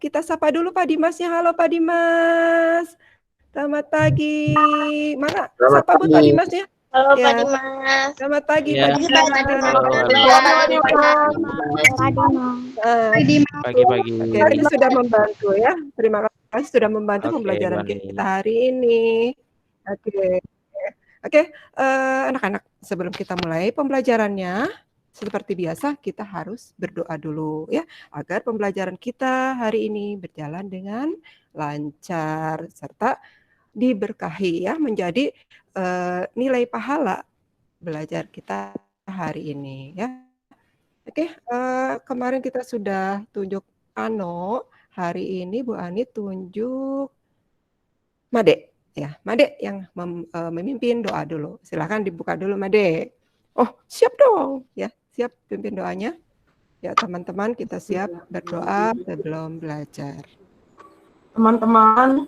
kita sapa dulu Pak Dimasnya. Halo Pak Dimas. Selamat pagi. Mana? Sapa buat Pak Dimasnya. Halo Ya. Pak Dimas. Selamat pagi Ya. Pak Dimas. Pagi-pagi. Oke, ini sudah membantu ya. Terima kasih sudah membantu Oke, pembelajaran Bani. kita hari ini. Oke, anak-anak, sebelum kita mulai pembelajarannya, seperti biasa kita harus berdoa dulu ya, agar pembelajaran kita hari ini berjalan dengan lancar serta diberkahi ya, menjadi nilai pahala belajar kita hari ini ya. Oke, kemarin kita sudah tunjuk Ano, hari ini Bu Ani tunjuk Made ya. Made yang memimpin doa dulu. Silakan dibuka dulu Made. Oh, siap dong ya. Siap pimpin doanya. Ya, teman-teman, kita siap berdoa sebelum belajar. Teman-teman,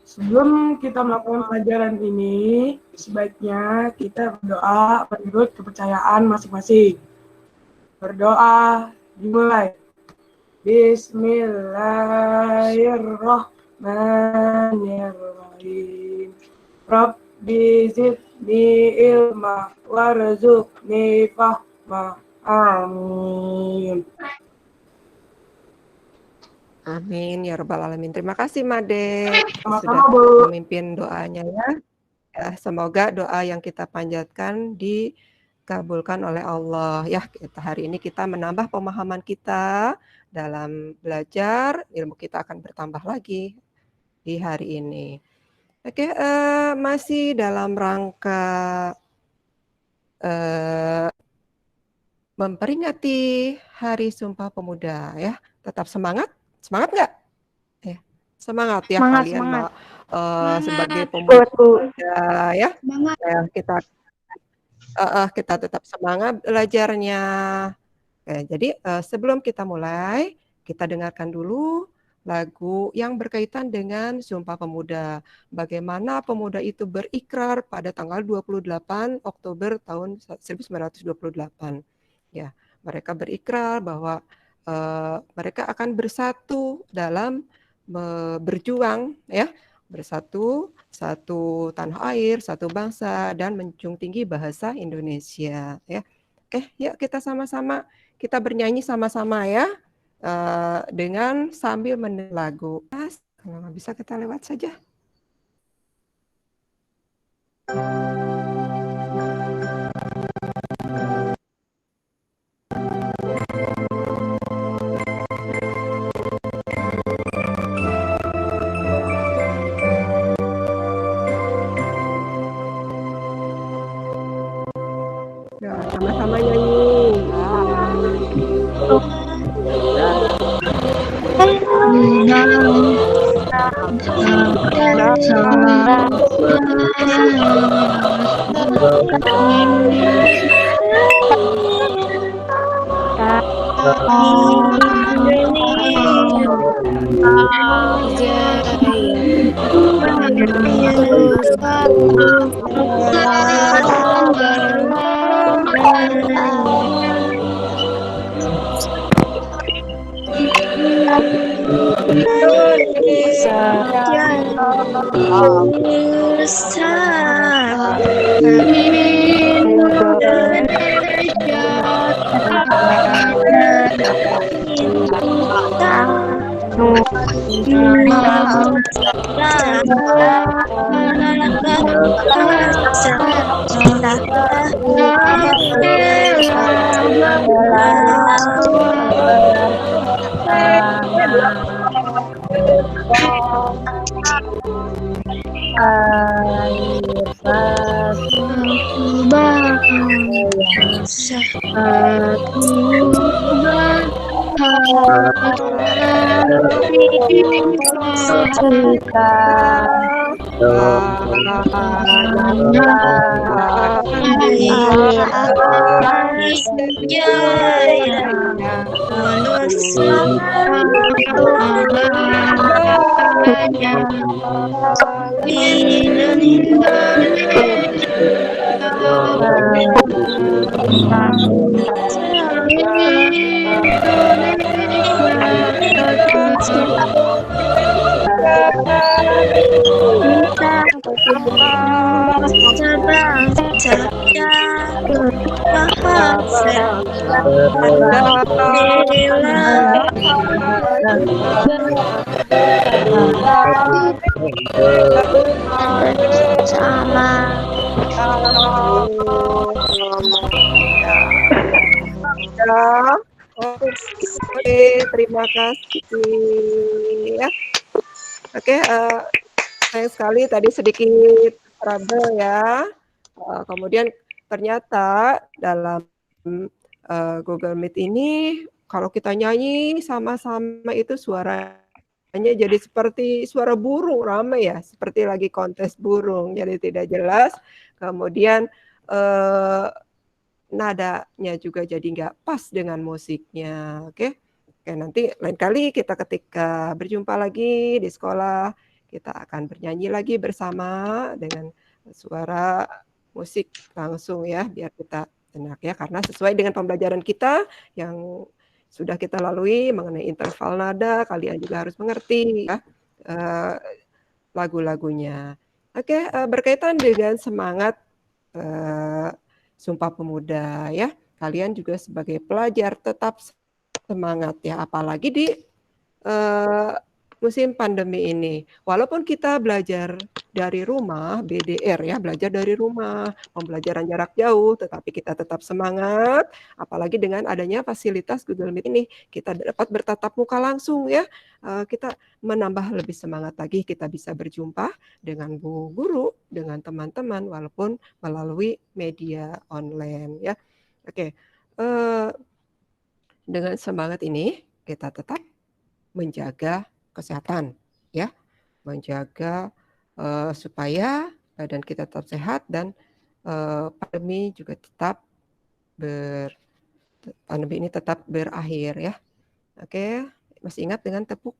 sebelum kita melakukan pelajaran ini, sebaiknya kita berdoa menurut kepercayaan masing-masing. Berdoa dimulai. Bismillahirrahmanirrahim. Rabbi zidni ilma warzuqni fahma. Amin. Amin ya rabbal alamin. Terima kasih Made Sama-sama, sudah Bu. memimpin doanya ya. Ya, semoga doa yang kita panjatkan dikabulkan oleh Allah ya. Hari ini kita menambah pemahaman kita dalam belajar, ilmu kita akan bertambah lagi di hari ini. Oke, masih dalam rangka memperingati Hari Sumpah Pemuda ya. Tetap semangat. Semangat nggak? Ya, semangat ya kalian Mbak, sebagai pemuda ya. Semangat. Ya, kita tetap semangat belajarnya. Jadi sebelum kita mulai, kita dengarkan dulu lagu yang berkaitan dengan Sumpah Pemuda. Bagaimana pemuda itu berikrar pada tanggal 28 Oktober tahun 1928. Ya, mereka berikrar bahwa mereka akan bersatu dalam berjuang ya, bersatu satu tanah air, satu bangsa dan menjunjung tinggi bahasa Indonesia ya. Oke, yuk kita sama-sama kita bernyanyi sama-sama ya, dengan sambil mendengar lagu. Kalau nggak bisa kita lewat saja. Ya, sama-sama nyanyi. Ya. Oke, terima kasih ya. Oke, sayang sekali tadi sedikit trouble ya. Kemudian ternyata dalam Google Meet ini kalau kita nyanyi sama-sama itu suaranya jadi seperti suara burung ramai ya, seperti lagi kontes burung, jadi tidak jelas. Kemudian nadanya juga jadi nggak pas dengan musiknya, oke? Oke, nanti lain kali kita ketika berjumpa lagi di sekolah, kita akan bernyanyi lagi bersama dengan suara musik langsung ya, biar kita enak ya, karena sesuai dengan pembelajaran kita yang sudah kita lalui mengenai interval nada, kalian juga harus mengerti ya lagu-lagunya. Oke, berkaitan dengan semangat Sumpah Pemuda ya. Kalian juga sebagai pelajar tetap semangat ya, apalagi di musim pandemi ini. Walaupun kita belajar dari rumah, BDR ya, belajar dari rumah, pembelajaran jarak jauh, tetapi kita tetap semangat, apalagi dengan adanya fasilitas Google Meet ini, kita dapat bertatap muka langsung ya. Kita menambah lebih semangat lagi, kita bisa berjumpa dengan bu guru, dengan teman-teman, walaupun melalui media online ya. Oke, dengan semangat ini kita tetap menjaga kesehatan ya, menjaga supaya badan kita tetap sehat dan pandemi juga tetap pandemi ini tetap berakhir ya. Oke, masih ingat dengan tepuk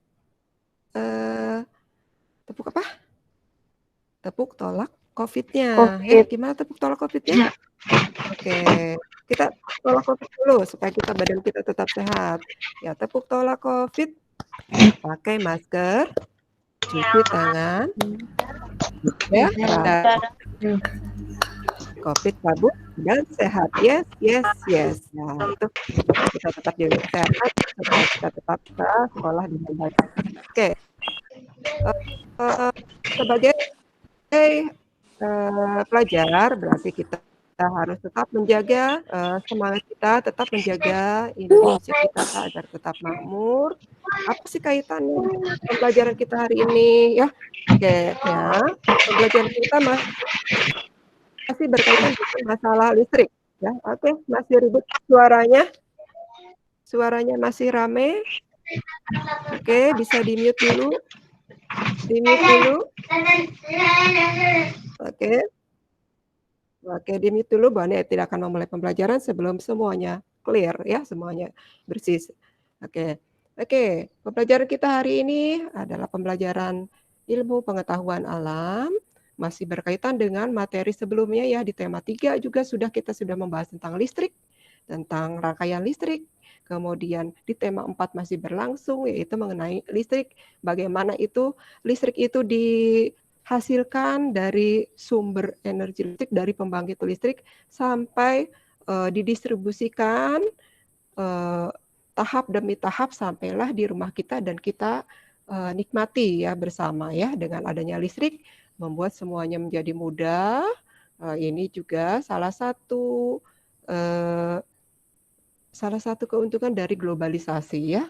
apa? Tepuk tolak COVID-nya ya. Gimana tepuk tolak COVID-nya? Oke, kita tolak COVID dulu supaya badan kita tetap sehat. Ya, tepuk tolak COVID, pakai masker, cuci tangan, ya, COVID kabur dan sehat. Yes, yes, yes. Nah, itu kita tetap jaga kesehatan supaya kita tetap ke sekolah dengan baik. Oke, sebagai pelajar berarti kita harus tetap menjaga semangat kita, tetap menjaga Indonesia kita agar tetap makmur. Apa sih kaitannya dengan pembelajaran kita hari ini ya? Oke, ya, pembelajaran kita masih berkaitan dengan masalah listrik ya. Oke, masih ribut suaranya. Suaranya masih rame. Oke, bisa di-mute dulu. Di-mute dulu. Oke. Oke, di-mute dulu, Bu Ani tidak akan memulai pembelajaran sebelum semuanya clear ya, semuanya bersih. Oke. Oke, pembelajaran kita hari ini adalah pembelajaran ilmu pengetahuan alam, masih berkaitan dengan materi sebelumnya ya, di tema 3 juga kita sudah membahas tentang listrik, tentang rangkaian listrik. Kemudian di tema 4 masih berlangsung, yaitu mengenai listrik, bagaimana listrik itu dihasilkan dari sumber energi listrik, dari pembangkit listrik sampai didistribusikan tahap demi tahap sampailah di rumah kita dan kita nikmati ya bersama ya, dengan adanya listrik membuat semuanya menjadi mudah. Ini juga salah satu keuntungan dari globalisasi ya.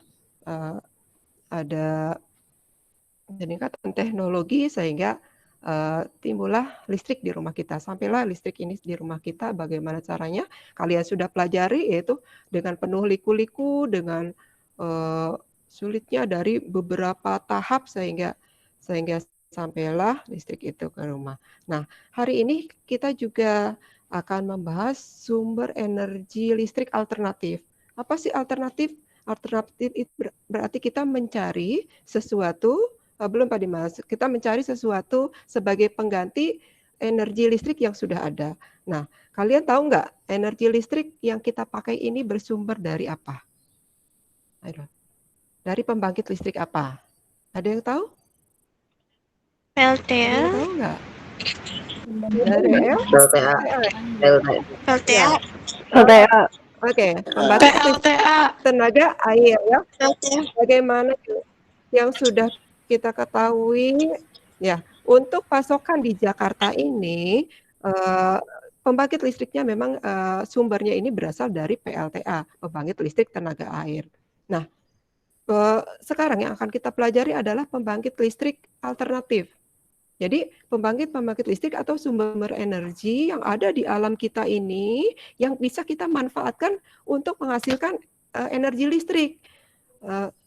Ada peningkatan teknologi sehingga timbullah listrik di rumah kita. Sampailah listrik ini di rumah kita, bagaimana caranya? Kalian sudah pelajari, yaitu dengan penuh liku-liku, dengan sulitnya dari beberapa tahap sehingga sampailah listrik itu ke rumah. Nah, hari ini kita juga akan membahas sumber energi listrik alternatif. Apa sih alternatif? Alternatif itu berarti kita mencari sesuatu, belum Pak Dimas, kita mencari sesuatu sebagai pengganti energi listrik yang sudah ada. Nah, kalian tahu nggak energi listrik yang kita pakai ini bersumber dari apa? Ayo. dari pembangkit listrik apa? Ada yang tahu? PLTA. Ada yang tahu nggak? Dari LTA. LTA. LTA. Oke, pembangkit listrik PLTA. tenaga air ya. PLTA. Bagaimana yang sudah kita ketahui ya, untuk pasokan di Jakarta ini pembangkit listriknya memang sumbernya ini berasal dari PLTA, pembangkit listrik tenaga air. Nah, sekarang yang akan kita pelajari adalah pembangkit listrik alternatif. Jadi pembangkit listrik atau sumber energi yang ada di alam kita ini yang bisa kita manfaatkan untuk menghasilkan energi listrik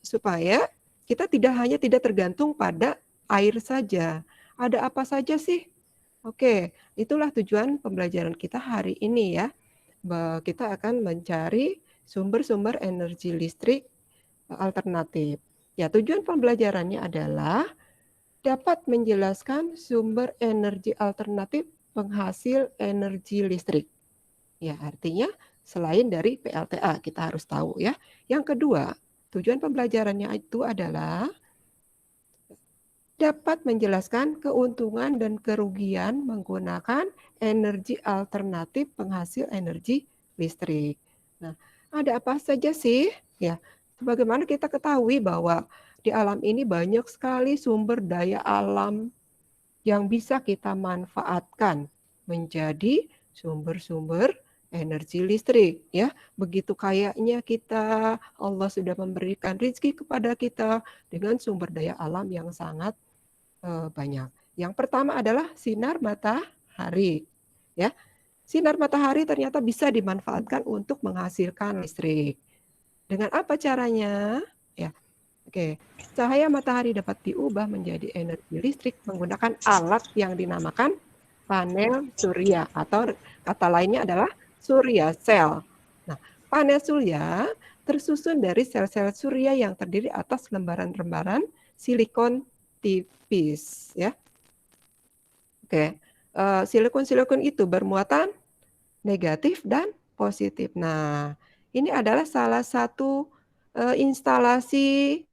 supaya kita tidak tergantung pada air saja. Ada apa saja sih? Oke, itulah tujuan pembelajaran kita hari ini ya. Kita akan mencari sumber-sumber energi listrik alternatif. Ya, tujuan pembelajarannya adalah dapat menjelaskan sumber energi alternatif penghasil energi listrik. Ya, artinya selain dari PLTA, kita harus tahu ya. Yang kedua, tujuan pembelajarannya itu adalah dapat menjelaskan keuntungan dan kerugian menggunakan energi alternatif penghasil energi listrik. Nah, ada apa saja sih? Ya, sebagaimana kita ketahui bahwa di alam ini banyak sekali sumber daya alam yang bisa kita manfaatkan menjadi sumber-sumber energi listrik ya. Begitu kayaknya kita, Allah sudah memberikan rezeki kepada kita dengan sumber daya alam yang sangat banyak. Yang pertama adalah sinar matahari ya. Sinar matahari ternyata bisa dimanfaatkan untuk menghasilkan listrik. Dengan apa caranya? Ya. Oke, cahaya matahari dapat diubah menjadi energi listrik menggunakan alat yang dinamakan panel surya atau kata lainnya adalah surya cell. Nah, panel surya tersusun dari sel-sel surya yang terdiri atas lembaran-lembaran silikon tipis ya. Oke, silikon-silikon itu bermuatan negatif dan positif. Nah, ini adalah salah satu instalasi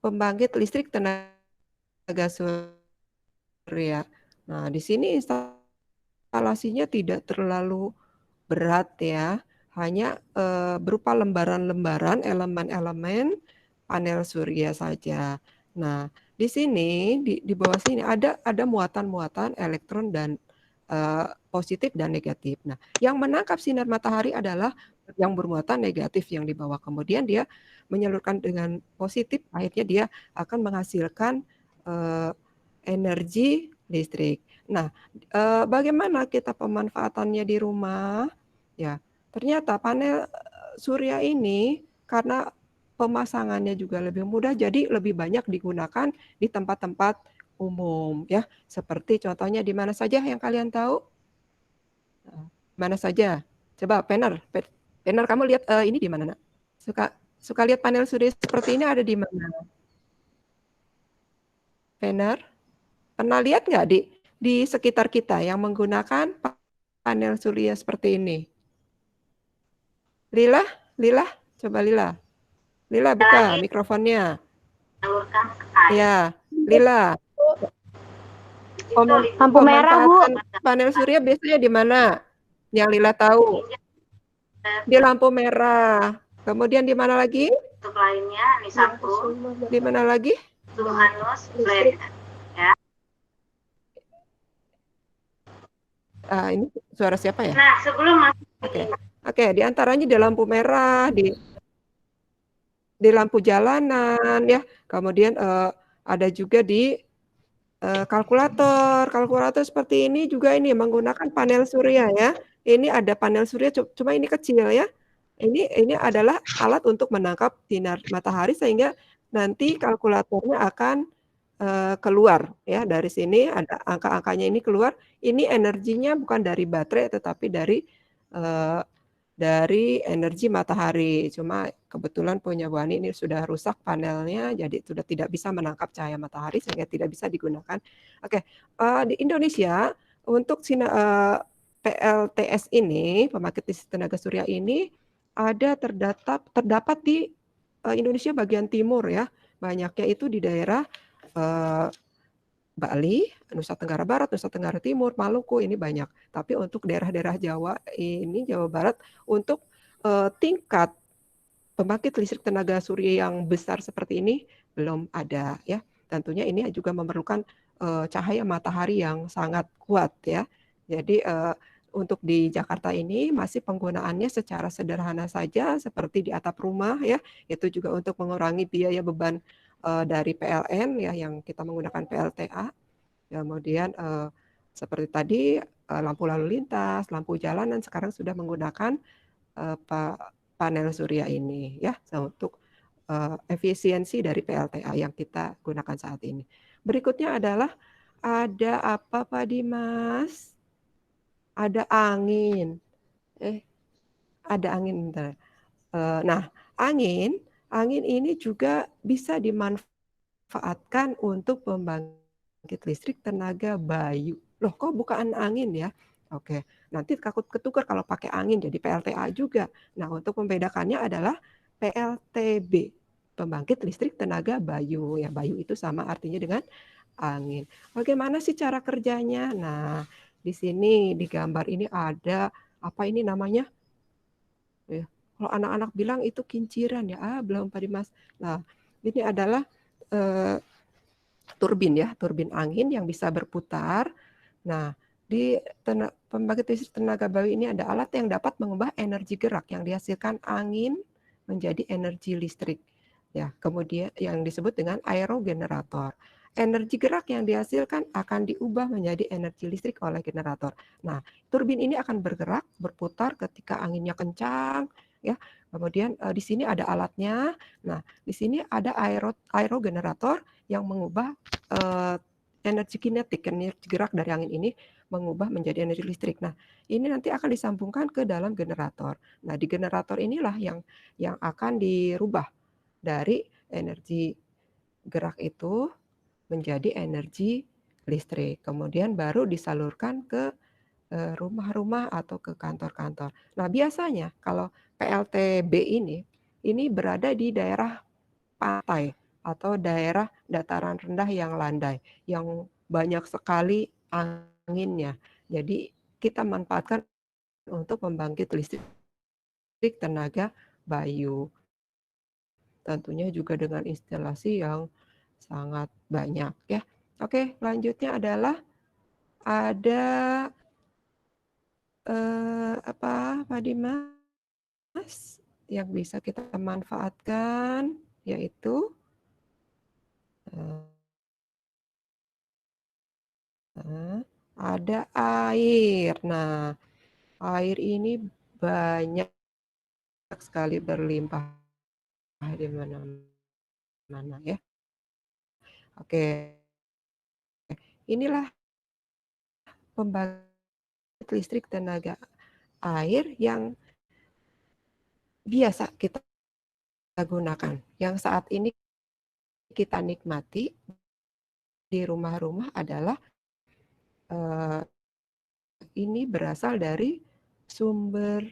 pembangkit listrik tenaga surya. Nah, di sini instalasinya tidak terlalu berat ya, hanya berupa lembaran-lembaran elemen-elemen panel surya saja. Nah, di sini di bawah sini ada muatan-muatan elektron dan positif dan negatif. Nah, yang menangkap sinar matahari adalah yang bermuatan negatif yang di bawah. Kemudian dia menyalurkan dengan positif, akhirnya dia akan menghasilkan energi listrik. Nah, bagaimana kita pemanfaatannya di rumah? Ya, ternyata panel surya ini karena pemasangannya juga lebih mudah, jadi lebih banyak digunakan di tempat-tempat umum ya. Seperti contohnya di mana saja yang kalian tahu? Mana saja? Coba Penner kamu lihat ini di mana, Nak? Suka lihat panel surya seperti ini ada di mana? Penner? Pernah lihat nggak di sekitar kita yang menggunakan panel surya seperti ini? Lila, coba Lila. Lila buka mikrofonnya. Ya, Lila. Lampu merah, Bu. Panel surya biasanya di mana? Yang Lila tahu. Di lampu merah. Kemudian di mana lagi? Untuk lainnya, ini satu. Di mana lagi? Tuhanus, flare. Ya. Ini suara siapa ya? Nah, sebelum masuk. Oke, di antaranya di lampu merah, di lampu jalanan ya. Kemudian ada juga di kalkulator. Kalkulator seperti ini juga ini menggunakan panel surya ya. Ini ada panel surya cuma ini kecil ya. Ini adalah alat untuk menangkap sinar matahari sehingga nanti kalkulatornya akan keluar ya. Dari sini ada angka-angkanya ini keluar. Ini energinya bukan dari baterai tetapi dari energi matahari. Cuma kebetulan punya Bu Ani ini sudah rusak panelnya, jadi sudah tidak bisa menangkap cahaya matahari sehingga tidak bisa digunakan. Oke, di Indonesia untuk PLTS ini, pembangkit listrik tenaga surya ini terdapat di Indonesia bagian timur ya, banyaknya itu di daerah Bali, Nusa Tenggara Barat, Nusa Tenggara Timur, Maluku ini banyak. Tapi untuk daerah-daerah Jawa ini, Jawa Barat, untuk tingkat pembangkit listrik tenaga surya yang besar seperti ini belum ada ya. Tentunya ini juga memerlukan cahaya matahari yang sangat kuat ya. Jadi untuk di Jakarta ini masih penggunaannya secara sederhana saja seperti di atap rumah ya. Itu juga untuk mengurangi biaya beban dari PLN ya yang kita menggunakan PLTA. Kemudian seperti tadi lampu lalu lintas, lampu jalanan sekarang sudah menggunakan panel surya ini ya untuk efisiensi dari PLTA yang kita gunakan saat ini. Berikutnya adalah ada apa Pak Dimas? Ada angin. Ada angin bentar. Nah, angin ini juga bisa dimanfaatkan untuk pembangkit listrik tenaga bayu. Loh, kok bukan angin ya? Oke, nanti takut ketukar kalau pakai angin jadi PLTA juga. Nah, untuk membedakannya adalah PLTB, pembangkit listrik tenaga bayu. Ya, bayu itu sama artinya dengan angin. Bagaimana sih cara kerjanya? Nah, di sini di gambar ini ada apa ini namanya? Ya, kalau anak-anak bilang itu kinciran ya, belum Pak Dimas. Nah, ini adalah turbin ya, turbin angin yang bisa berputar. Nah, di pembangkit listrik tenaga bayu ini ada alat yang dapat mengubah energi gerak yang dihasilkan angin menjadi energi listrik. Ya, kemudian yang disebut dengan aerogenerator. Energi gerak yang dihasilkan akan diubah menjadi energi listrik oleh generator. Nah, turbin ini akan bergerak, berputar ketika anginnya kencang, ya. Kemudian di sini ada alatnya. Nah, di sini ada aerogenerator yang mengubah energi kinetik, energi gerak dari angin ini mengubah menjadi energi listrik. Nah, ini nanti akan disambungkan ke dalam generator. Nah, di generator inilah yang akan dirubah dari energi gerak itu menjadi energi listrik. Kemudian baru disalurkan ke rumah-rumah atau ke kantor-kantor. Nah, biasanya kalau PLTB ini berada di daerah pantai atau daerah dataran rendah yang landai, yang banyak sekali anginnya. Jadi kita manfaatkan untuk membangkit listrik tenaga bayu. Tentunya juga dengan instalasi yang sangat banyak ya. Oke, selanjutnya adalah ada apa Pak Dimas yang bisa kita manfaatkan yaitu ada air. Nah, air ini banyak sekali berlimpah di mana-mana ya. Oke, inilah pembangkit listrik tenaga air yang biasa kita gunakan, yang saat ini kita nikmati di rumah-rumah adalah ini berasal dari sumber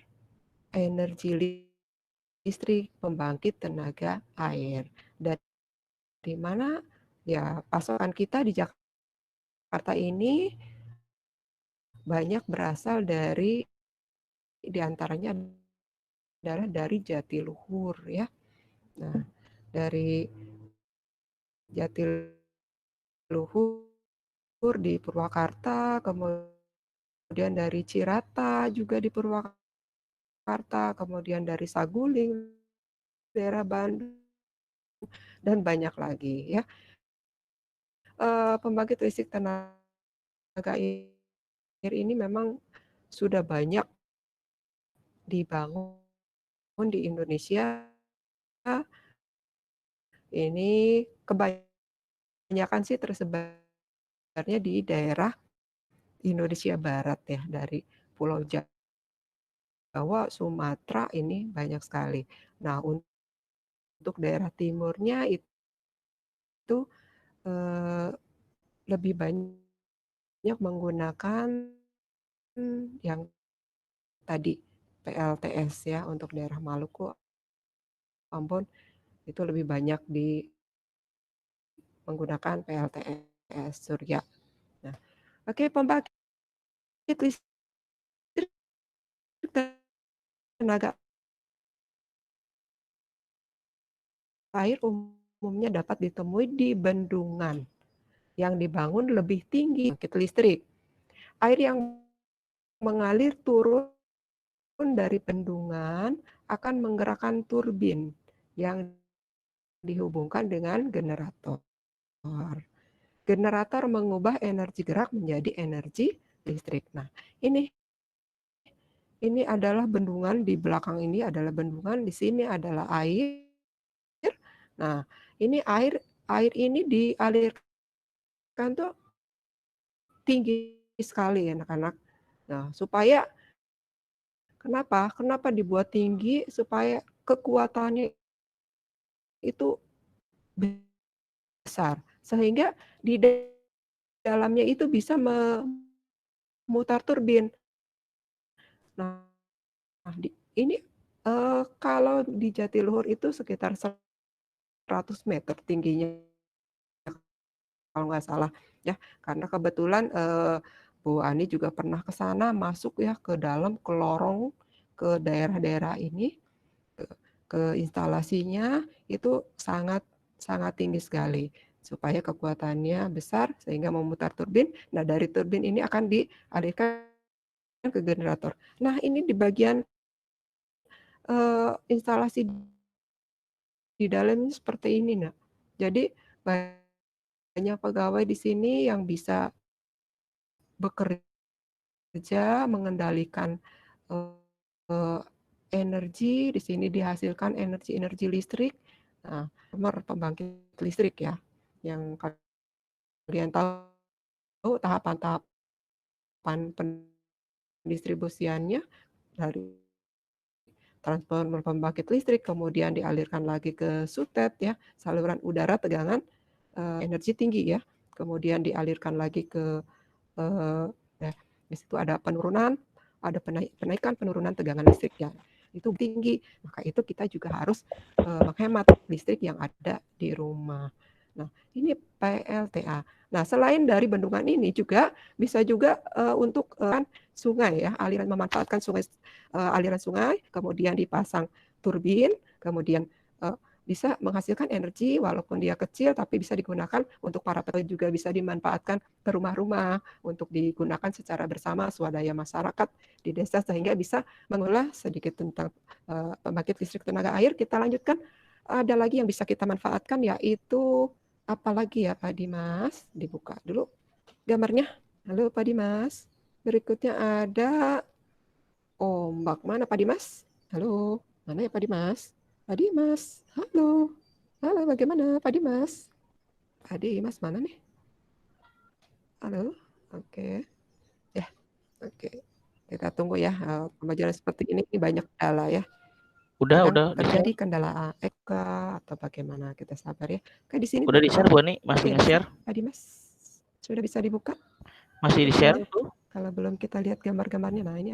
energi listrik pembangkit tenaga air. Dari mana ya pasokan kita di Jakarta ini banyak berasal dari diantaranya adalah dari Jatiluhur ya. Nah, dari Jatiluhur di Purwakarta, kemudian dari Cirata juga di Purwakarta, kemudian dari Saguling, daerah Bandung, dan banyak lagi ya. Pembangkit listrik tenaga air ini memang sudah banyak dibangun di Indonesia. Ini kebanyakan sih tersebarnya di daerah Indonesia Barat ya, dari Pulau Jawa, Sumatera ini banyak sekali. Nah, untuk daerah timurnya itu lebih banyak menggunakan yang tadi PLTS ya untuk daerah Maluku, Ambon itu lebih banyak menggunakan PLTS surya. Nah, oke, pembangkit listrik tenaga air umumnya dapat ditemui di bendungan yang dibangun lebih tinggi pembangkit listrik. Air yang mengalir turun dari bendungan akan menggerakkan turbin yang dihubungkan dengan generator. Generator mengubah energi gerak menjadi energi listrik. Nah, ini adalah bendungan, di belakang ini adalah bendungan, di sini adalah air. Nah, ini air ini dialirkan tuh tinggi sekali anak-anak. Nah, supaya kenapa? Kenapa dibuat tinggi? Supaya kekuatannya itu besar. Sehingga di dalamnya itu bisa memutar turbin. Nah, ini kalau di Jatiluhur itu sekitar 100 meter tingginya kalau nggak salah ya, karena kebetulan Bu Ani juga pernah ke sana, masuk ya ke dalam, ke lorong, ke daerah-daerah ini, ke instalasinya itu sangat sangat tinggi sekali supaya kekuatannya besar sehingga memutar turbin. Nah, dari turbin ini akan dialihkan ke generator. Nah, ini di bagian instalasi di dalamnya seperti ini, Nak. Jadi banyak pegawai di sini yang bisa bekerja mengendalikan energi, di sini dihasilkan energi listrik. Nah, pembangkit listrik ya, yang kalian tahu tahapan pendistribusiannya dari transformer pembangkit listrik, kemudian dialirkan lagi ke SUTET ya, saluran udara tegangan energi tinggi ya, kemudian dialirkan lagi ke di situ ada penurunan, ada penaikan penurunan tegangan listrik ya, itu tinggi, maka itu kita juga harus menghemat listrik yang ada di rumah. Nah, ini PLTA. Nah, selain dari bendungan ini juga bisa juga untuk sungai ya, memanfaatkan aliran sungai, kemudian dipasang turbin, kemudian bisa menghasilkan energi walaupun dia kecil tapi bisa digunakan untuk para petani, juga bisa dimanfaatkan ke rumah-rumah untuk digunakan secara bersama swadaya masyarakat di desa sehingga bisa mengolah sedikit tentang pembangkit listrik tenaga air. Kita lanjutkan, ada lagi yang bisa kita manfaatkan yaitu apa lagi ya Pak Dimas? Dibuka dulu gambarnya. Halo Pak Dimas. Berikutnya ada ombak. Mana Pak Dimas? Halo, mana ya Pak Dimas? Pak Dimas, halo. Halo, bagaimana Pak Dimas? Pak Dimas mana nih? Halo, oke. Ya, oke. Kita tunggu ya. Pembelajaran seperti ini banyak kendala ya. Udah Terjadi kendala EK atau bagaimana, kita sabar ya. Kayak di sini udah di-share Bu Ani, masih nge-share. Pak Dimas, sudah bisa dibuka? Masih di-share tuh. Kalau belum kita lihat gambar-gambarnya, nah ini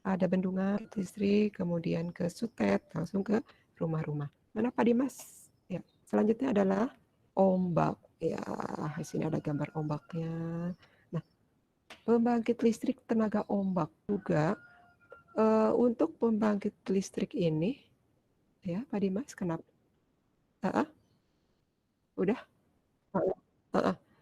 ada bendungan listrik, kemudian ke SUTET, langsung ke rumah-rumah. Mana Pak Dimas? Ya, selanjutnya adalah ombak. Ya, di sini ada gambar ombaknya. Nah, pembangkit listrik tenaga ombak juga untuk pembangkit listrik ini, ya Pak Dimas, kenapa? Udah?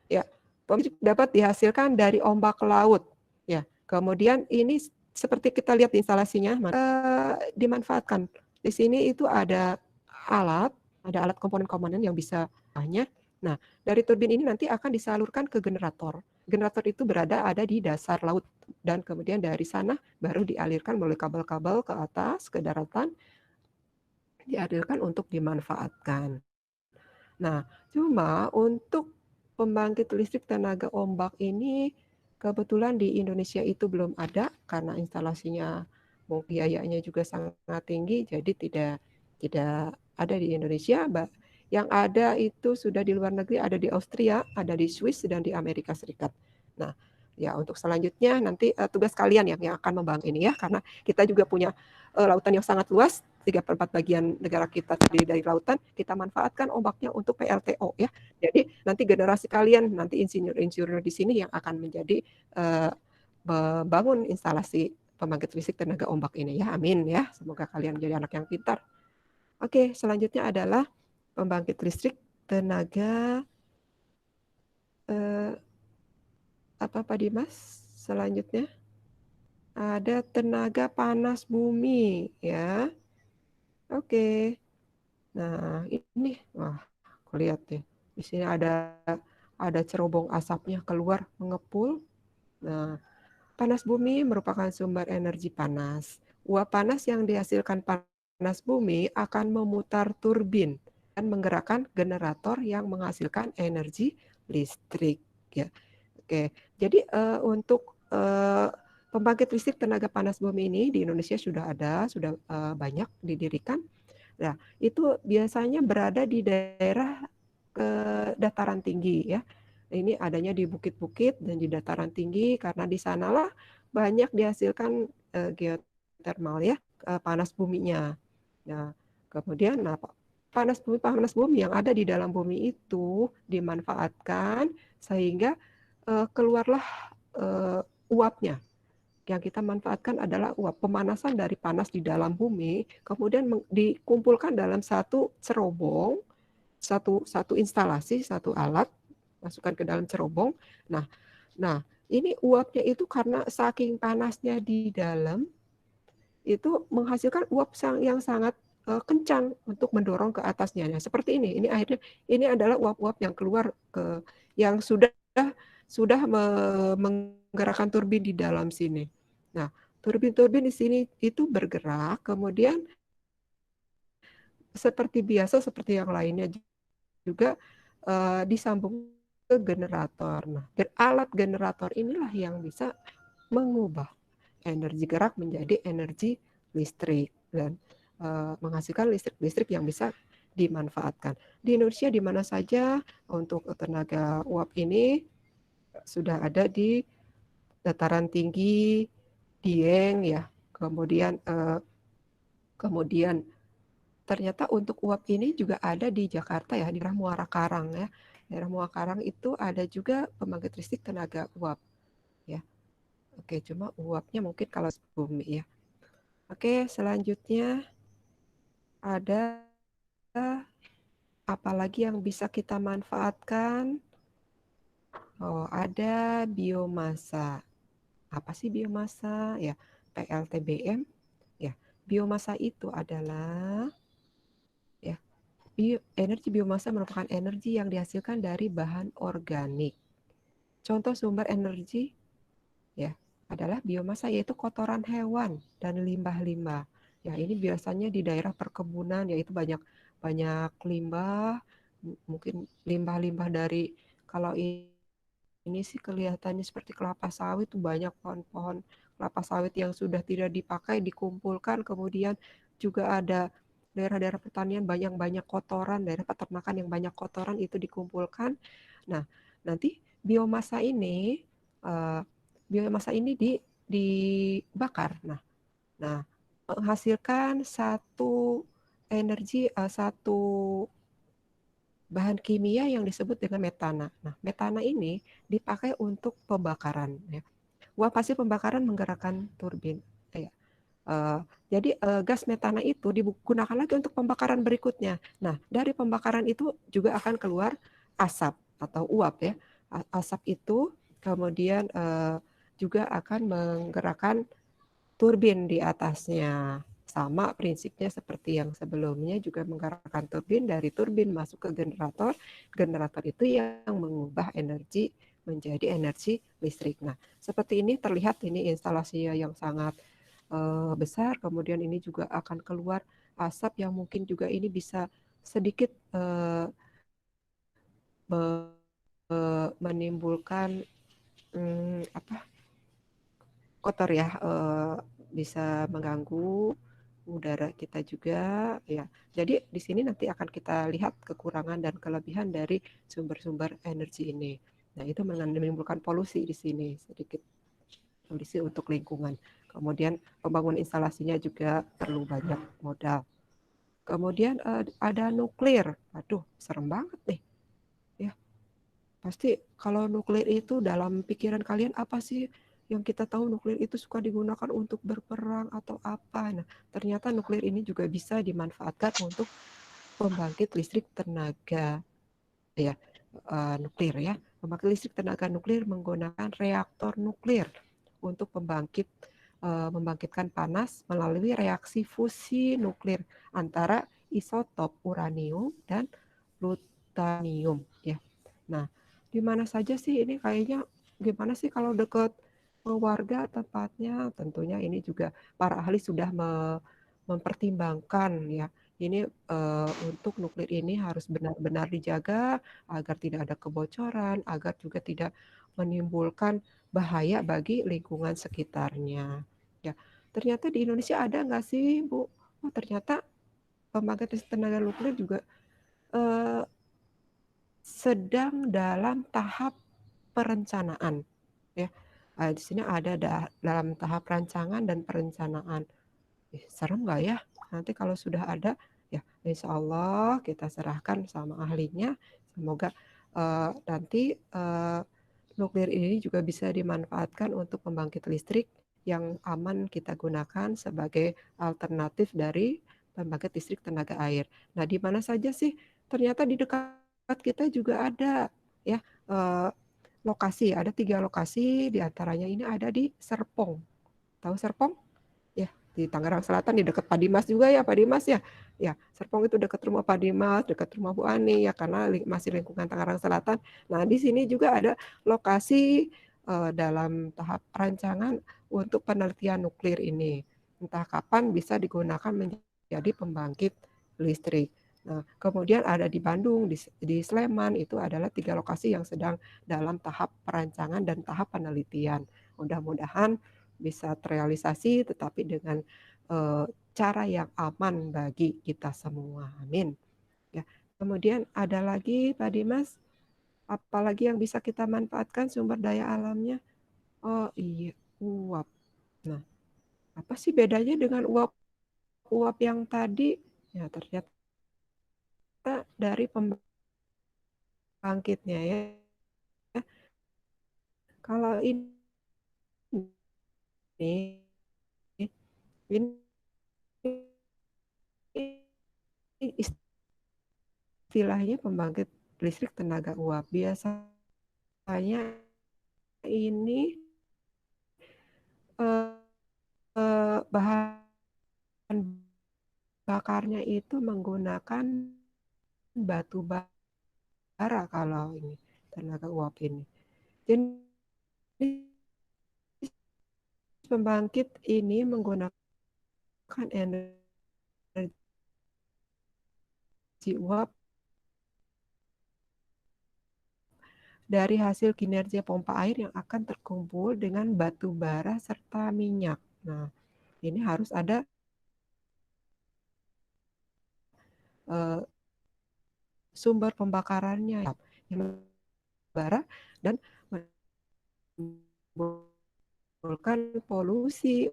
Ya, pembangkit dapat dihasilkan dari ombak laut. Ya, kemudian ini seperti kita lihat di instalasinya, dimanfaatkan. Di sini itu ada alat komponen-komponen yang bisa banyak. Nah, dari turbin ini nanti akan disalurkan ke generator. Generator itu ada di dasar laut dan kemudian dari sana baru dialirkan melalui kabel-kabel ke atas, ke daratan, dialirkan untuk dimanfaatkan. Nah, cuma untuk pembangkit listrik tenaga ombak ini kebetulan di Indonesia itu belum ada karena instalasinya biayanya juga sangat tinggi, jadi tidak ada di Indonesia. Yang ada itu sudah di luar negeri, ada di Austria, ada di Swiss, dan di Amerika Serikat. Nah, Ya, untuk selanjutnya nanti tugas kalian yang akan membangun ini ya, karena kita juga punya lautan yang sangat luas, 3/4 bagian negara kita terdiri dari lautan, kita manfaatkan ombaknya untuk PLTO ya. Jadi nanti generasi kalian, nanti insinyur-insinyur di sini yang akan menjadi membangun instalasi pembangkit listrik tenaga ombak ini ya. Amin ya. Semoga kalian menjadi anak yang pintar. Oke, selanjutnya adalah pembangkit listrik tenaga apa Pak Dimas? Selanjutnya ada tenaga panas bumi ya. Oke. Nah, ini wah, aku lihat nih. Di sini ada cerobong asapnya keluar mengepul. Nah, panas bumi merupakan sumber energi panas. Uap panas yang dihasilkan panas bumi akan memutar turbin dan menggerakkan generator yang menghasilkan energi listrik ya. Oke, jadi untuk pembangkit listrik tenaga panas bumi ini di Indonesia sudah ada, sudah banyak didirikan. Nah, itu biasanya berada di daerah dataran tinggi ya. Ini adanya di bukit-bukit dan di dataran tinggi karena di sanalah banyak dihasilkan geotermal ya, panas buminya. Nah, kemudian panas bumi yang ada di dalam bumi itu dimanfaatkan sehingga keluarlah uapnya. Yang kita manfaatkan adalah uap pemanasan dari panas di dalam bumi, kemudian dikumpulkan dalam satu cerobong, satu instalasi, satu alat, masukkan ke dalam cerobong. Nah, ini uapnya itu karena saking panasnya di dalam, itu menghasilkan uap yang sangat kencang untuk mendorong ke atasnya. Nah, seperti ini akhirnya ini adalah uap-uap yang keluar yang sudah menggerakkan turbin di dalam sini. Nah, turbin-turbin di sini itu bergerak, kemudian seperti biasa, seperti yang lainnya juga disambung ke generator. Nah, alat generator inilah yang bisa mengubah energi gerak menjadi energi listrik dan menghasilkan listrik yang bisa dimanfaatkan. Di Indonesia di mana saja untuk tenaga uap ini sudah ada di dataran tinggi, Dieng ya, kemudian ternyata untuk uap ini juga ada di Jakarta ya, di daerah Muara Karang ya. Daerah Muara Karang itu ada juga pembangkit listrik tenaga uap ya. Oke, cuma uapnya mungkin kalau bumi ya. Oke, selanjutnya ada apa lagi yang bisa kita manfaatkan? Oh, ada biomasa. Apa sih biomasa? Ya, PLTBM. Ya, biomasa itu adalah ya, energi biomasa merupakan energi yang dihasilkan dari bahan organik. Contoh sumber energi ya adalah biomasa yaitu kotoran hewan dan limbah-limbah. Ya, ini biasanya di daerah perkebunan yaitu banyak limbah, mungkin limbah-limbah dari kalau ini sih kelihatannya seperti kelapa sawit, banyak pohon-pohon kelapa sawit yang sudah tidak dipakai dikumpulkan, kemudian juga ada daerah-daerah pertanian banyak kotoran, daerah peternakan yang banyak kotoran itu dikumpulkan. Nah, nanti biomasa ini dibakar. Nah, menghasilkan satu energi, satu bahan kimia yang disebut dengan metana. Nah, metana ini dipakai untuk pembakaran. Ya. Uap hasil pembakaran menggerakkan turbin. Ya. Jadi gas metana itu digunakan lagi untuk pembakaran berikutnya. Nah, dari pembakaran itu juga akan keluar asap atau uap ya. Asap itu kemudian juga akan menggerakkan turbin di atasnya. Sama prinsipnya seperti yang sebelumnya juga menggerakkan turbin, dari turbin masuk ke generator, generator itu yang mengubah energi menjadi energi listrik. Nah, seperti ini terlihat ini instalasinya yang sangat besar, kemudian ini juga akan keluar asap yang mungkin juga ini bisa sedikit menimbulkan kotor ya, bisa mengganggu udara kita juga ya. Jadi di sini nanti akan kita lihat kekurangan dan kelebihan dari sumber-sumber energi ini. Nah, itu menimbulkan polusi di sini, sedikit polusi untuk lingkungan. Kemudian pembangunan instalasinya juga perlu banyak modal. Kemudian ada nuklir. Aduh, serem banget nih. Ya, pasti kalau nuklir itu dalam pikiran kalian apa sih? Yang kita tahu nuklir itu suka digunakan untuk berperang atau apa. Nah, ternyata nuklir ini juga bisa dimanfaatkan untuk pembangkit listrik tenaga ya nuklir ya. Pembangkit listrik tenaga nuklir menggunakan reaktor nuklir untuk membangkitkan panas melalui reaksi fusi nuklir antara isotop uranium dan plutonium ya. Nah, di mana saja sih ini kayaknya gimana sih kalau dekat warga tempatnya? Tentunya ini juga para ahli sudah mempertimbangkan ya. Ini untuk nuklir ini harus benar-benar dijaga agar tidak ada kebocoran, agar juga tidak menimbulkan bahaya bagi lingkungan sekitarnya. Ya, ternyata di Indonesia ada nggak sih, Bu? Oh, ternyata pembangkit tenaga nuklir juga sedang dalam tahap perencanaan. Ya, di sini ada dalam tahap rancangan dan perencanaan. Serem nggak ya? Nanti kalau sudah ada, ya insya Allah kita serahkan sama ahlinya. Semoga nanti nuklir ini juga bisa dimanfaatkan untuk pembangkit listrik yang aman kita gunakan sebagai alternatif dari pembangkit listrik tenaga air. Nah, di mana saja sih? Ternyata di dekat kita juga ada ya lokasi. Ada 3 lokasi, diantaranya ini ada di Serpong. Tahu Serpong? Ya, di Tangerang Selatan di dekat Pak Dimas juga ya, Pak Dimas ya. Ya, Serpong itu dekat rumah Pak Dimas, dekat rumah Bu Ani ya karena masih lingkungan Tangerang Selatan. Nah, di sini juga ada lokasi dalam tahap rancangan untuk penelitian nuklir ini. Entah kapan bisa digunakan menjadi pembangkit listrik. Nah, kemudian ada di Bandung, di Sleman, itu adalah 3 lokasi yang sedang dalam tahap perancangan dan tahap penelitian. Mudah-mudahan bisa terrealisasi tetapi dengan cara yang aman bagi kita semua. Amin. Ya. Kemudian ada lagi Pak Dimas, apalagi yang bisa kita manfaatkan sumber daya alamnya? Oh iya, uap. Nah, apa sih bedanya dengan uap yang tadi? Ya, ternyata dari pembangkitnya ya. Kalau ini istilahnya pembangkit listrik tenaga uap. Biasanya ini bahan bakarnya itu menggunakan batu bara kalau ini tenaga uap ini. Jadi pembangkit ini menggunakan energi uap dari hasil kinerja pompa air yang akan terkumpul dengan batu bara serta minyak. Nah, ini harus ada sumber pembakarannya yang bara dan menimbulkan polusi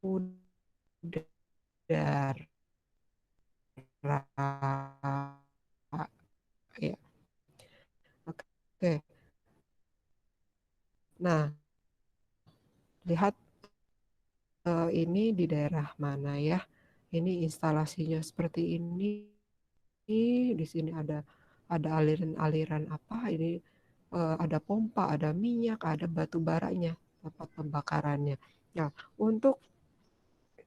udara. Ya. Oke. Nah, lihat ini di daerah mana ya? Ini instalasinya seperti ini. Di sini ada aliran-aliran apa? Ini ada pompa, ada minyak, ada batu baranya, tempat pembakarannya. Nah, untuk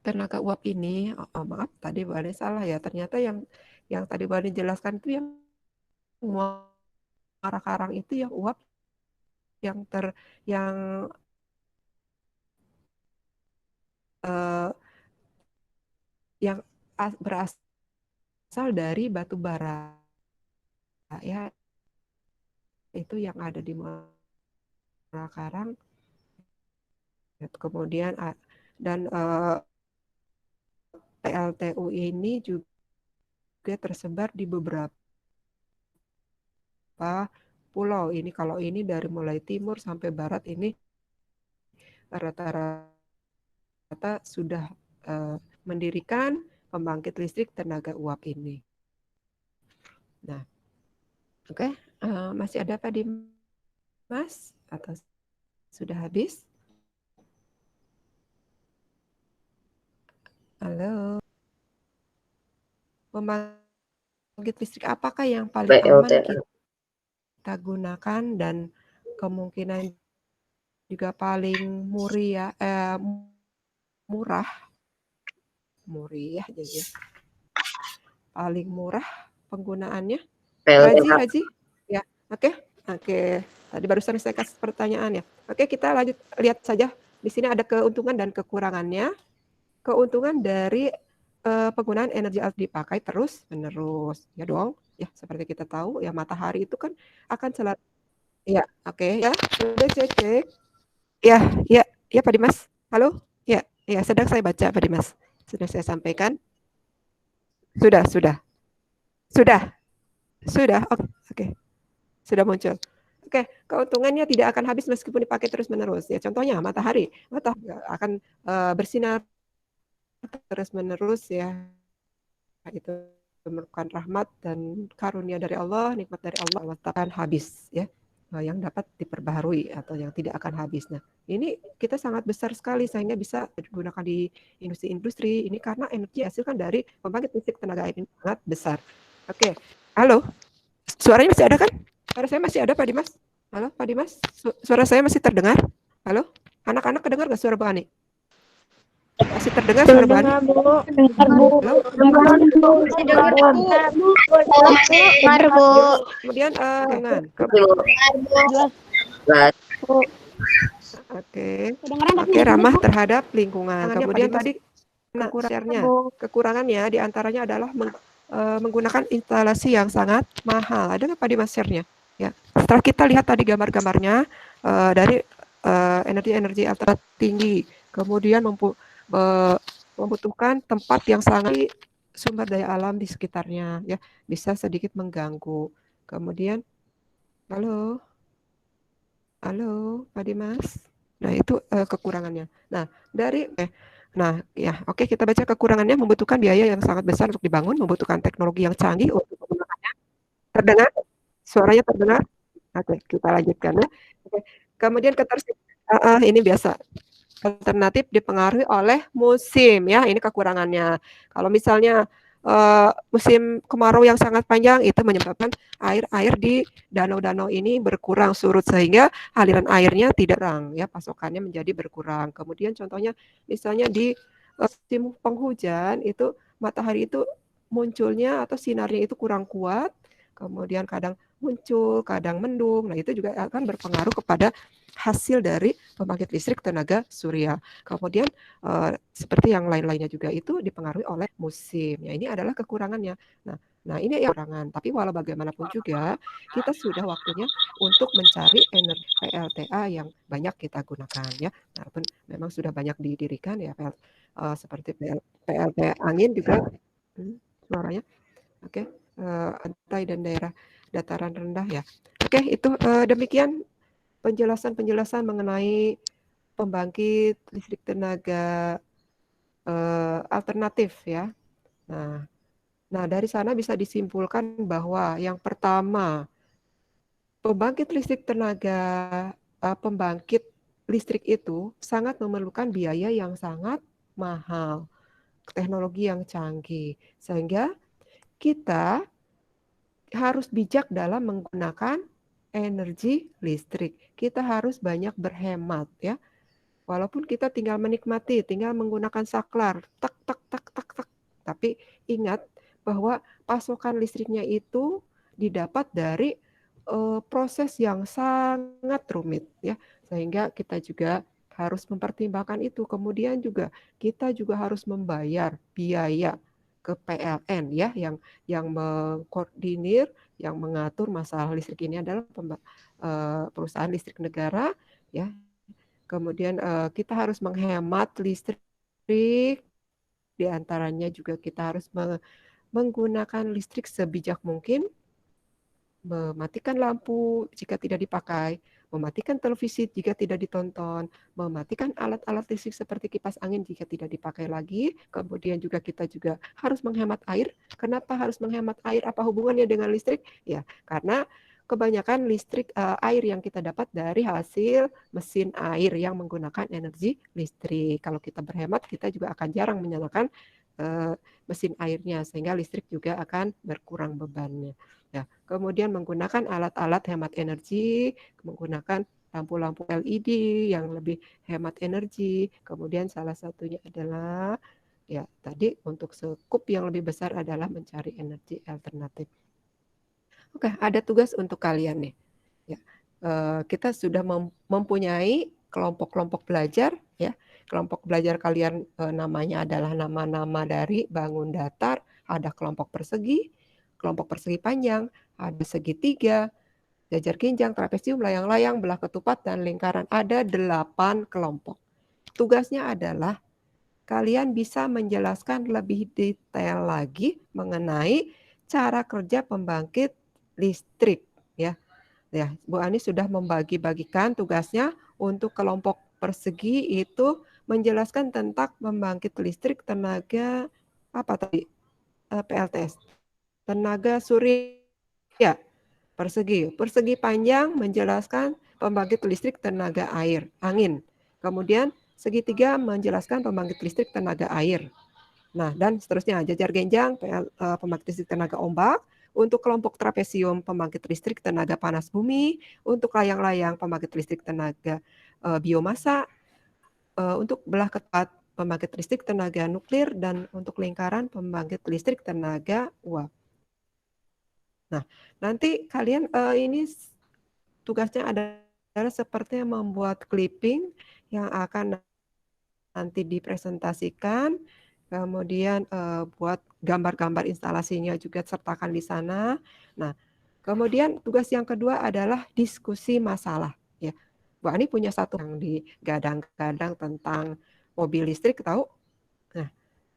tenaga uap ini, maaf tadi Bu Ade salah ya. Ternyata yang tadi Bu Ade jelaskan itu yang Muara Karang itu yang uap yang yang uh, yang berasal dari batu bara ya, itu yang ada di Muara Karang. Kemudian dan PLTU ini juga tersebar di beberapa beberapa pulau. Ini kalau ini dari mulai timur sampai barat ini rata-rata sudah mendirikan pembangkit listrik tenaga uap ini. Nah, oke, masih ada Pak Dimas atau sudah habis? Halo. Pembangkit listrik apakah yang paling aman PLTR. kita gunakan dan kemungkinan juga paling murah jadi paling murah penggunaannya? Razi? Ya, oke. Tadi barusan saya kasih pertanyaan ya. Oke, kita lanjut lihat saja. Di sini ada keuntungan dan kekurangannya. Keuntungan dari penggunaan energi dipakai terus menerus, ya dong. Ya, seperti kita tahu ya matahari itu kan akan selalu. Ya, oke ya. Sudah cek. Ya Pak Dimas. Halo? Ya, sedang saya baca Pak Dimas. Sudah saya sampaikan. Sudah. Oke. Sudah muncul. Oke, keuntungannya tidak akan habis meskipun dipakai terus-menerus. Ya, contohnya matahari akan bersinar terus-menerus ya. Itu merupakan rahmat dan karunia dari Allah, nikmat dari Allah takkan habis ya. Yang dapat diperbaharui atau yang tidak akan habis. Nah, ini kita sangat besar sekali sehingga bisa digunakan di industri-industri ini karena energi hasilkan dari pembangkit listrik tenaga air ini sangat besar. Oke. Halo. Suaranya masih ada kan? Suara saya masih ada Pak Dimas? Halo Pak Dimas? Suara saya masih terdengar? Halo? Anak-anak kedengar nggak suara Bu Ani? Masih terdengar suara Bu Ani? Halo? Dengar, Bu. Kemudian dengan Oke, ramah terhadap lingkungan. Kemudian tadi kekurangannya diantaranya adalah menggunakan instalasi yang sangat mahal. Ada nggak Pak Dimas share-nya? Ya. Setelah kita lihat tadi gambar-gambarnya dari energi-energi alternatif tinggi, kemudian membutuhkan tempat yang sangat sumber daya alam di sekitarnya, ya bisa sedikit mengganggu. Kemudian, halo Pak Dimas. Nah itu kekurangannya. Nah oke, kita baca kekurangannya membutuhkan biaya yang sangat besar untuk dibangun, membutuhkan teknologi yang canggih untuk menggunakannya. Terdengar? Suaranya terdengar? Oke, kita lanjutkan ya. Oke. Kemudian ini biasa. Alternatif dipengaruhi oleh musim ya, ini kekurangannya. Kalau misalnya musim kemarau yang sangat panjang itu menyebabkan air di danau-danau ini berkurang surut sehingga aliran airnya tidak terang ya, pasokannya menjadi berkurang. Kemudian contohnya misalnya di musim penghujan itu matahari itu munculnya atau sinarnya itu kurang kuat, kemudian kadang muncul, kadang mendung. Nah, itu juga akan berpengaruh kepada hasil dari pembangkit listrik tenaga surya. Kemudian seperti yang lain-lainnya juga itu dipengaruhi oleh musim. Ya, ini adalah kekurangannya. Nah, ini yang kekurangan. Tapi walau bagaimanapun juga, kita sudah waktunya untuk mencari energi PLTA yang banyak kita gunakan ya. Walaupun memang sudah banyak didirikan ya seperti PLTA angin juga suaranya. Oke. Pantai dan daerah dataran rendah ya. Oke, itu demikian penjelasan mengenai pembangkit listrik tenaga alternatif ya. Nah, dari sana bisa disimpulkan bahwa yang pertama, pembangkit listrik itu sangat memerlukan biaya yang sangat mahal, teknologi yang canggih, sehingga kita harus bijak dalam menggunakan energi listrik. Kita harus banyak berhemat ya. Walaupun kita tinggal menikmati, tinggal menggunakan saklar, tak. Tapi ingat bahwa pasokan listriknya itu didapat dari proses yang sangat rumit ya. Sehingga kita juga harus mempertimbangkan itu. Kemudian juga kita juga harus membayar biaya ke PLN ya, yang mengkoordinir, yang mengatur masalah listrik ini adalah perusahaan listrik negara ya. Kemudian kita harus menghemat listrik, diantaranya juga kita harus menggunakan listrik sebijak mungkin mematikan lampu jika tidak dipakai, mematikan televisi jika tidak ditonton, mematikan alat-alat listrik seperti kipas angin jika tidak dipakai lagi. Kemudian juga kita juga harus menghemat air. Kenapa harus menghemat air? Apa hubungannya dengan listrik? Ya, karena kebanyakan listrik air yang kita dapat dari hasil mesin air yang menggunakan energi listrik. Kalau kita berhemat, kita juga akan jarang menyalakan mesin airnya, sehingga listrik juga akan berkurang bebannya. Ya, kemudian menggunakan alat-alat hemat energi, menggunakan lampu-lampu LED yang lebih hemat energi. Kemudian salah satunya adalah ya tadi untuk skup yang lebih besar adalah mencari energi alternatif. Oke, ada tugas untuk kalian nih. Ya, kita sudah mempunyai kelompok-kelompok belajar ya. Kelompok belajar kalian namanya adalah nama-nama dari bangun datar, ada kelompok persegi panjang, ada segitiga, jajar ginjang, trapesium, layang-layang, belah ketupat, dan lingkaran. Ada 8 kelompok. Tugasnya adalah kalian bisa menjelaskan lebih detail lagi mengenai cara kerja pembangkit listrik. Ya, Bu Ani sudah membagi-bagikan tugasnya untuk kelompok persegi itu menjelaskan tentang pembangkit listrik tenaga apa tadi? PLTS. Tenaga surya persegi. Persegi panjang menjelaskan pembangkit listrik tenaga angin. Kemudian segitiga menjelaskan pembangkit listrik tenaga air. Nah, dan seterusnya jajar genjang pembangkit listrik tenaga ombak. Untuk kelompok trapesium pembangkit listrik tenaga panas bumi. Untuk layang-layang pembangkit listrik tenaga biomasa. Untuk belah ketupat pembangkit listrik tenaga nuklir, dan untuk lingkaran pembangkit listrik tenaga uap. Nah, nanti kalian ini tugasnya adalah seperti membuat clipping yang akan nanti dipresentasikan, kemudian buat gambar-gambar instalasinya juga sertakan di sana. Nah, kemudian tugas yang kedua adalah diskusi masalah. Ya, Bu Ani punya satu yang digadang-gadang tentang mobil listrik, tahu?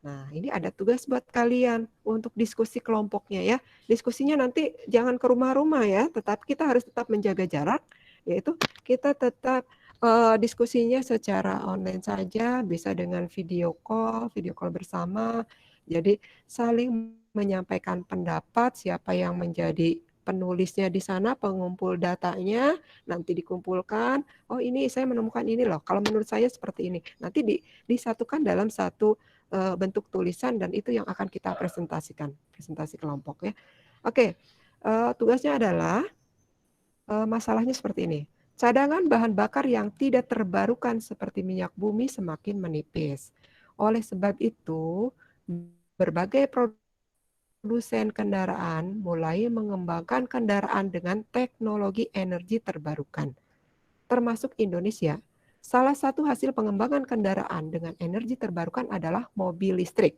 Nah, ini ada tugas buat kalian untuk diskusi kelompoknya ya. Diskusinya nanti jangan ke rumah-rumah ya, tetapi kita harus tetap menjaga jarak, yaitu kita tetap diskusinya secara online saja, bisa dengan video call bersama. Jadi saling menyampaikan pendapat, siapa yang menjadi penulisnya di sana, pengumpul datanya, nanti dikumpulkan. Oh, ini saya menemukan ini loh. Kalau menurut saya seperti ini. Nanti disatukan dalam satu bentuk tulisan, dan itu yang akan kita presentasikan, presentasi kelompok ya. Oke, tugasnya adalah masalahnya seperti ini. Cadangan bahan bakar yang tidak terbarukan seperti minyak bumi semakin menipis. Oleh sebab itu, berbagai produsen kendaraan mulai mengembangkan kendaraan dengan teknologi energi terbarukan, termasuk Indonesia. Salah satu hasil pengembangan kendaraan dengan energi terbarukan adalah mobil listrik.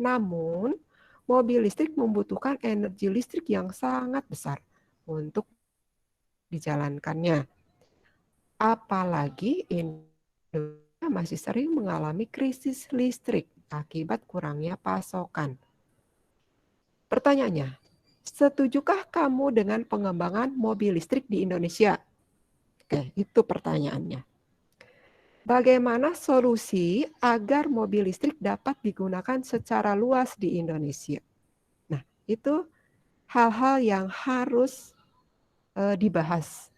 Namun, mobil listrik membutuhkan energi listrik yang sangat besar untuk dijalankannya. Apalagi Indonesia masih sering mengalami krisis listrik akibat kurangnya pasokan. Pertanyaannya, setujukah kamu dengan pengembangan mobil listrik di Indonesia? Oke, itu pertanyaannya. Bagaimana solusi agar mobil listrik dapat digunakan secara luas di Indonesia? Nah, itu hal-hal yang harus dibahas.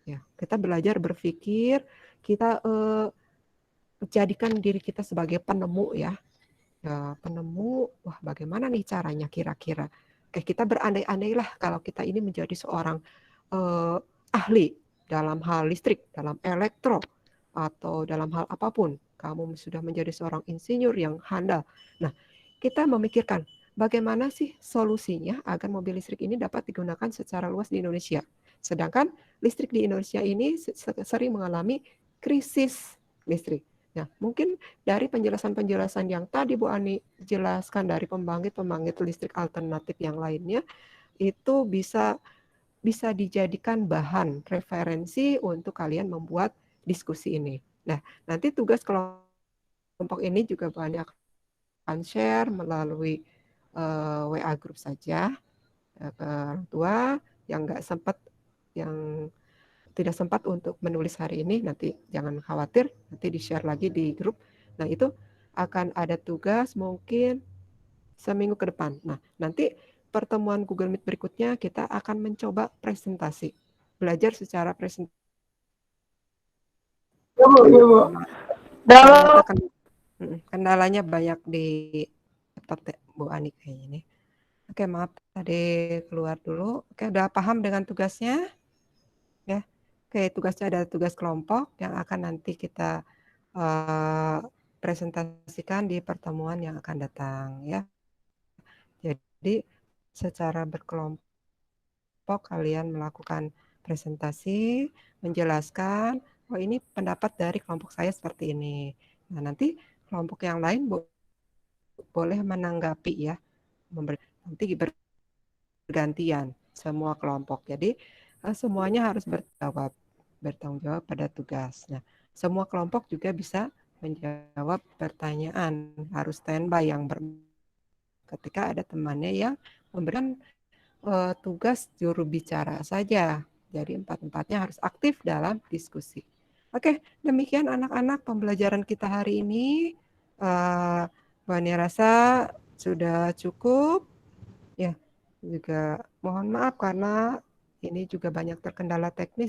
Ya, kita belajar berpikir, kita jadikan diri kita sebagai penemu ya. Penemu, wah bagaimana nih caranya kira-kira? Oke, kita berandai-andai lah kalau kita ini menjadi seorang ahli dalam hal listrik, dalam elektro, atau dalam hal apapun, kamu sudah menjadi seorang insinyur yang handal. Nah, kita memikirkan bagaimana sih solusinya agar mobil listrik ini dapat digunakan secara luas di Indonesia. Sedangkan listrik di Indonesia ini sering mengalami krisis listrik. Nah, mungkin dari penjelasan-penjelasan yang tadi Bu Ani jelaskan dari pembangkit listrik alternatif yang lainnya, itu bisa dijadikan bahan referensi untuk kalian membuat diskusi ini. Nah, nanti tugas kelompok ini juga banyak akan share melalui WA group saja ke orang tua. yang nggak sempat, yang tidak sempat untuk menulis hari ini, nanti jangan khawatir, nanti di-share lagi di grup. Nah, itu akan ada tugas mungkin seminggu ke depan. Nah, nanti pertemuan Google Meet berikutnya kita akan mencoba presentasi. Belajar secara presentasi. Ya, Bu. Ternyata kendalanya banyak di laptop Bu Ani kayaknya nih. Oke, maaf tadi keluar dulu. Oke, udah paham dengan tugasnya? Ya. Oke, tugasnya ada tugas kelompok yang akan nanti kita presentasikan di pertemuan yang akan datang ya. Jadi secara berkelompok kalian melakukan presentasi, menjelaskan, oh ini pendapat dari kelompok saya seperti ini. Nah, nanti kelompok yang lain boleh menanggapi ya. Nanti bergantian semua kelompok. Jadi semuanya harus bertanggung jawab pada tugas. Nah, semua kelompok juga bisa menjawab pertanyaan, harus standby yang ketika ada temannya yang memberikan tugas juru bicara saja. Jadi empat-empatnya harus aktif dalam diskusi. Oke, demikian anak-anak pembelajaran kita hari ini. Bu Ani rasa sudah cukup. Ya, juga mohon maaf karena ini juga banyak terkendala teknis.